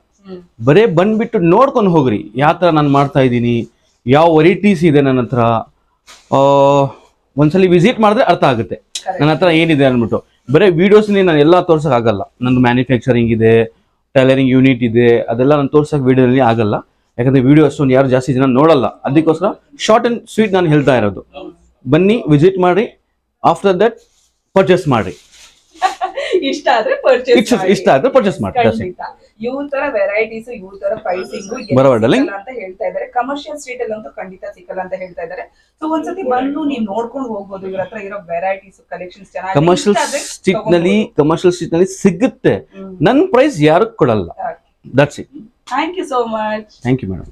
ಬರೇ ಬಂದ್ಬಿಟ್ಟು ನೋಡ್ಕೊಂಡು ಹೋಗ್ರಿ ಯಾವ ತರ ನಾನು ಮಾಡ್ತಾ ಇದ್ದೀನಿ, ಯಾವ ವೆರೈಟೀಸ್ ಇದೆ ನನ್ನ ಹತ್ರ. ಒಂದ್ಸಲಿ ವಿಸಿಟ್ ಮಾಡಿದ್ರೆ ಅರ್ಥ ಆಗುತ್ತೆ ನನ್ನ ಹತ್ರ ಏನಿದೆ ಅಂದ್ಬಿಟ್ಟು. ಬರೀ ವಿಡಿಯೋಸ್ ನಾನು ಎಲ್ಲ ತೋರ್ಸಕ್ ಆಗಲ್ಲ, ನಂದು ಮ್ಯಾನುಫ್ಯಾಕ್ಚರಿಂಗ್ ಇದೆ, ಟೈಲರಿಂಗ್ ಯೂನಿಟ್ ಇದೆ, ಅದೆಲ್ಲ ನಾನು ತೋರ್ಸಕ್ ವಿಡಿಯೋದಲ್ಲಿ ಆಗಲ್ಲ. ಯಾಕಂದ್ರೆ ವಿಡಿಯೋ ಅಷ್ಟೊಂದು ಯಾರು ಜಾಸ್ತಿ ಜನ ನೋಡಲ್ಲ, ಅದಕ್ಕೋಸ್ಕರ ಶಾರ್ಟ್ ಅಂಡ್ ಸ್ವೀಟ್ ನಾನು ಹೇಳ್ತಾ ಇರೋದು. ಬನ್ನಿ, ವಿಸಿಟ್ ಮಾಡಿ, ಆಫ್ಟರ್ ದಟ್ ಪರ್ಚೇಸ್ ಮಾಡಿ. ಇಷ್ಟ ಆದ್ರೆ ಪರ್ಚೇಸ್ ಮಾಡಿ. ಇವ್ರ ತರ ವೆರೈಟೀಸ್, ಇವ್ರ ತರ ಪ್ರೈಸಿಂಗ್ ಅಂತ ಹೇಳ್ತಾ ಇದಾರೆ. ಕಮರ್ಷಿಯಲ್ ಸ್ಟ್ರೀಟ್ ಅಲ್ಲಿ ಅಂತೂ ಖಂಡಿತ ಸಿಕ್ಕಲ್ಲ ಅಂತ ಹೇಳ್ತಾ ಇದಾರೆ. ಸೊ ಒಂದ್ಸತಿ ಬಂದು ನೀವು ನೋಡ್ಕೊಂಡು ಹೋಗ್ಬೋದು, ಇವ್ರ ಹತ್ರ ಇರೋ ವೆರೈಟೀಸ್, ಕಲೆಕ್ಷನ್ಸ್ ಚೆನ್ನಾಗಿ. ಕಮರ್ಷಿಯಲ್ ಸ್ಟ್ರೀಟ್ ನಲ್ಲಿ ಸಿಗುತ್ತೆ, ನನ್ ಪ್ರೈಸ್ ಯಾರು ಕೊಡಲ್ಲ. That's it. Thank you so much. Thank you madam.